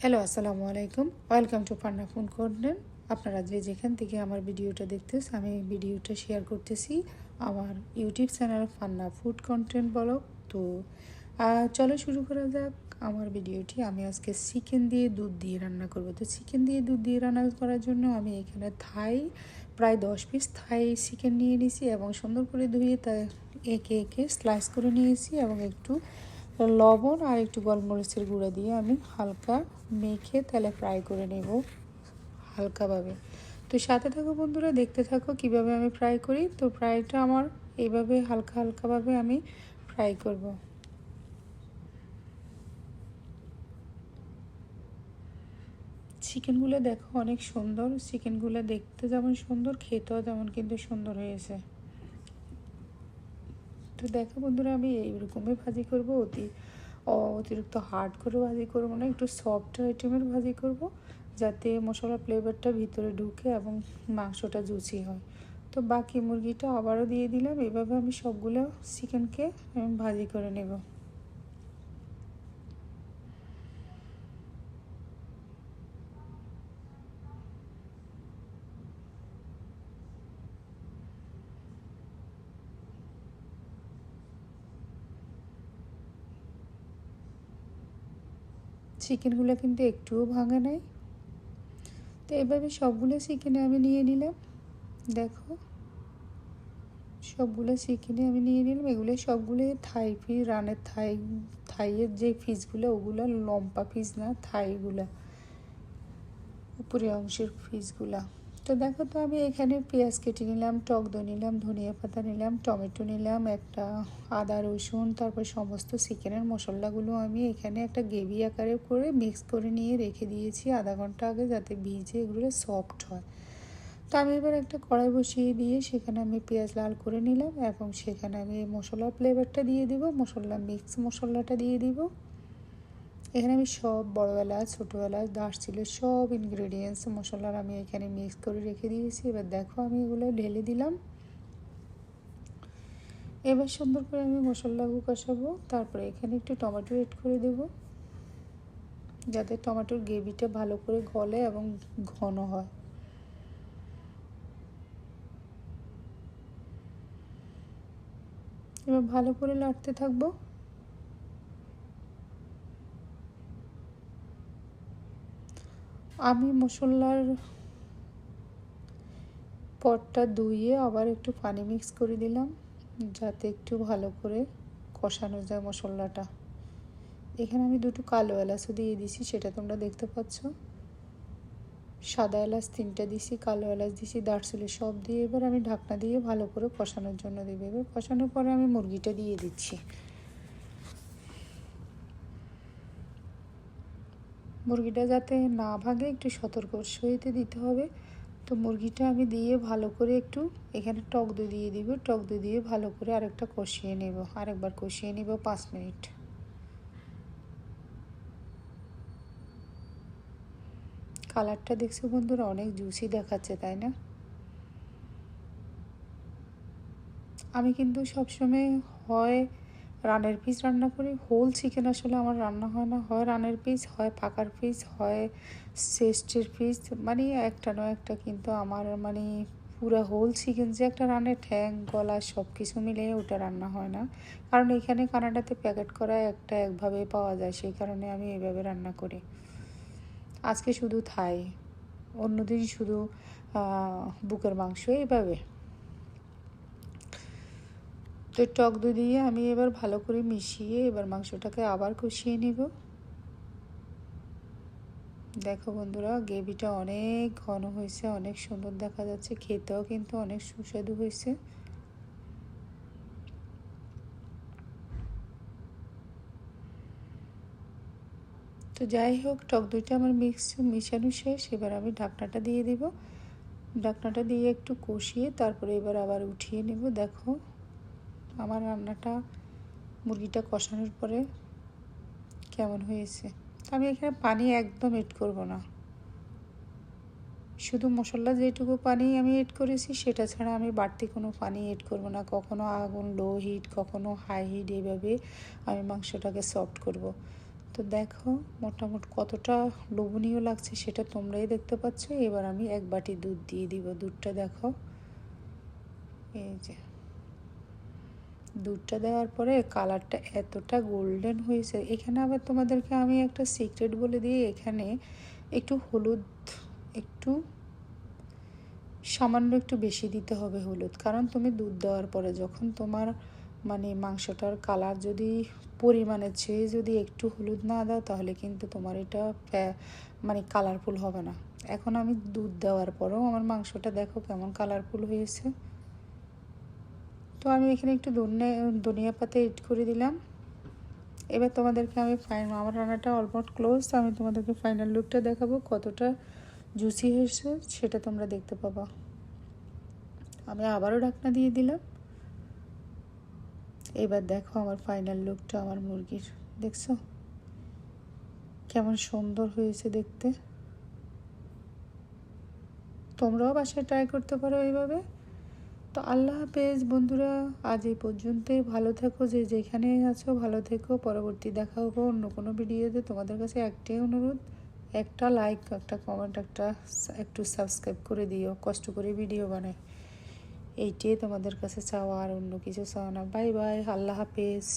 Hello, আসসালামু আলাইকুম। Welcome to Panna food corner. আপনারা যেখান থেকে আমার ভিডিওটা দেখতেছেন, আমি ভিডিওটা শেয়ার করতেছি আমার ইউটিউব চ্যানেল পান্না ফুড কন্টেন্ট ব্লগ। তো চলো শুরু করা যাক আমার ভিডিওটি। আমি আজকে চিকেন দিয়ে দুধ দিয়ে রান্না করব। তো চিকেন দিয়ে দুধ দিয়ে রান্না করার জন্য আমি এখানে প্রায় 10 পিস থাই চিকেন নিয়ে নিয়েছি এবং সুন্দর করে ধুয়ে তা একে একে স্লাইস করে নিয়েছি এবং একটু লবণ আর একটু গোলমরিচের গুঁড়া দিয়ে আমি হালকা মেখে তেলে ফ্রাই করে নেব হালকাভাবে। তো সাথে থাকো বন্ধুরা, দেখতে থাকো কিভাবে আমি ফ্রাই করি। তো ফ্রাইটা আমার এইভাবে হালকাভাবে আমি ফ্রাই করব। চিকেনগুলো দেখো অনেক সুন্দর, চিকেনগুলো দেখতে যেমন সুন্দর খেতেও তেমন কিন্তু সুন্দর হয়েছে। তো দেখো বন্ধুরা, আমি এইরকমই ভাজি করব, অতিরিক্ত হার্ড করে ভাজি করব না, একটু সফট আইটেমের ভাজি করব যাতে মশলা ফ্লেভারটা ভিতরে ঢুকে এবং মাংসটা জুসি হয়। তো বাকি মুরগিটা আবারও দিয়ে দিলাম। এভাবে আমি সবগুলো চিকেনকে আমি ভাজি করে নেব। চিকেনগুলো কিন্তু একটুও ভাঙা নাই। তো এভাবে সবগুলো চিকেনে আমি নিয়ে নিলাম। দেখো সবগুলো চিকেনে আমি নিয়ে নিলাম। এগুলো সবগুলো থাই পিস, রানের থাইয়ের যে পিসগুলো ওগুলো লম্বা পিস না, থাইগুলা উপরের অংশের পিসগুলা। তো দেখো, তো আমি এখানে পেঁয়াজ কেটে নিলাম, টক দই নিলাম, ধনিয়া পাতা নিলাম, টমেটো নিলাম, একটা আদা রসুন, তারপর সমস্ত চিকেনের মশলাগুলো আমি এখানে একটা গ্রেভি আকারে করে মিক্স করে নিয়ে রেখে দিয়েছি আধা ঘন্টা আগে, যাতে ভিজে এগুলো সফট হয়। তো আমি এবার একটা কড়াই বসিয়ে দিয়ে সেখানে আমি পেঁয়াজ লাল করে নিলাম এবং সেখানে আমি মশলার ফ্লেভারটা দিয়ে দিব, মিক্স মশলাটা দিয়ে দিব। এখানে আমি সব বড় এলাচ, ছোটো এলাচ, দারচিনি সব ইনগ্রেডিয়েন্টস মশলার আমি এখানে মিক্স করে রেখে দিয়েছি। এবার দেখো আমি এগুলো ঢেলে দিলাম। এবার সুন্দর করে আমি মশলাগুলো কষাবো। তারপরে এখানে একটু টমেটো এড করে দেব যাতে টমেটোর গ্রেভিটা ভালো করে গলে এবং ঘন হয়। এবার ভালো করে নাড়তে থাকবো। আমি মশলার পটটা ধুয়ে আবার একটু পানি মিক্স করে দিলাম যাতে একটু ভালো করে কষানো যায় মশলাটা। এখানে আমি দুটো কালো এলাচও দিয়ে দিছি, সেটা তোমরা দেখতে পাচ্ছ। সাদা এলাচ 3টা দিছি, কালো এলাচ দিছি, দারচিনি সব দিয়ে এবার আমি ঢাকনা দিয়ে ভালো করে কষানোর জন্য দেবো। এবার কষানোর পরে আমি মুরগিটা দিয়ে দিচ্ছি। মুরগিটা যাতে না ভাগে একটু সতর্ক সহিতে দিতে হবে। তো মুরগিটা আমি দিয়ে ভালো করে একটু এখানে টক দই দিয়ে দিব। টক দই দিয়ে ভালো করে আরেকবার কষিয়ে নেব 5 মিনিট। কালারটা দেখছো বন্ধুরা, অনেক জুসি দেখাচ্ছে, তাই না? আমি কিন্তু সবসময় হয় রানের পিস রান্না করি, হোল চিকেন আসলে আমার রান্না হয় না, হয় রানের পিস, হয় পাকার পিস, হয় চেস্টের পিস, মানে একটা নয় একটা। কিন্তু আমার মানে পুরো হোল চিকেন যে একটা রানের ঠ্যাং গলা সব কিছু মিলে ওটা রান্না হয় না, কারণ এখানে কানাডাতে প্যাকেট করা একভাবে পাওয়া যায়, সেই কারণে আমি এইভাবে রান্না করি। আজকে শুধু থাই, অন্যদিন শুধু বুকের মাংস, এইভাবে। তো টক দই দিয়ে আমি এবার ভালো করে মিশিয়ে এবার মাংসটাকে আবার কষিয়ে নেব। দেখো বন্ধুরা, গ্রেভিটা অনেক ঘন হয়েছে, অনেক সুন্দর দেখা যাচ্ছে, খেতেও কিন্তু অনেক সুস্বাদু হয়েছে। তো যাই হোক, টক দইটা আমার মিশানো শেষ। এবার আমি ঢাকনাটা দিয়ে দিব। ঢাকনাটা দিয়ে একটু কষিয়ে তারপরে এবার আবার উঠিয়ে নেব। দেখো আমার রান্নাটা মুরগিটা কষানোর পরে কেমন হয়েছে। আমি এখানে পানি একদম এড করব না, শুধু মশলা যেটুকু পানি আমি এড করেছি সেটা ছাড়া আমি বাড়তি কোনো পানি এড করব না। কখনো আগুন লো হিট, কখনো হাই হিট, এইভাবে আমি মাংসটাকে সফট করব। তো দেখো মোটামুটি কতটা লোভনীয় লাগছে সেটা তোমরাই দেখতে পাচ্ছ। এবার আমি 1 বাটি দুধ দিয়ে দিব। দুধটা দেখো, এই যে দুধটা দেওয়ার পরে কালারটা এতটা গোল্ডেন হয়েছে। এখানে আবার তোমাদেরকে আমি একটা সিক্রেট বলে দিই, এখানে একটু হলুদ, একটু সামান্য একটু বেশি দিতে হবে হলুদ। কারণ তুমি দুধ দেওয়ার পরে যখন তোমার মানে মাংসটার কালার যদি পরিমাণের চেয়ে যদি একটু হলুদ না দাও তাহলে কিন্তু তোমার এটা মানে কালারফুল হবে না। এখন আমি দুধ দেওয়ার পরেও আমার মাংসটা দেখো কেমন কালারফুল হয়েছে। তো আমি এখানে একটু ধনিয়া পাতা এড করে দিলাম। এবার তোমাদেরকে আমি আমার রান্নাটা অলমোস্ট ক্লোজ। আমি তোমাদেরকে ফাইনাল লুকটা দেখাবো, কতটা জুসি হয়েছে সেটা তোমরা দেখতে পাবা। আমি আবারও ঢাকনা দিয়ে দিলাম। এবার দেখো আমার ফাইনাল লুকটা আমার মুরগির, দেখছো কেমন সুন্দর হয়েছে দেখতে। তোমরাও বাসায় ট্রাই করতে পারো এইভাবে। তো আল্লাহ হাফেজ বন্ধুরা, আজ এই পর্যন্তই। ভালো থেকো, যে যেখানে আছো ভালো থেকো। পরবর্তী দেখা হবো অন্য কোনো ভিডিওতে। তোমাদের কাছে একটাই অনুরোধ, একটা লাইক, একটা কমেন্ট, একটু সাবস্ক্রাইব করে দিও। কষ্ট করে ভিডিও বানাই, এইটাই তোমাদের কাছে চাওয়া, আর অন্য কিছু চাওয়া না। বাই বাই, আল্লাহ হাফেজ।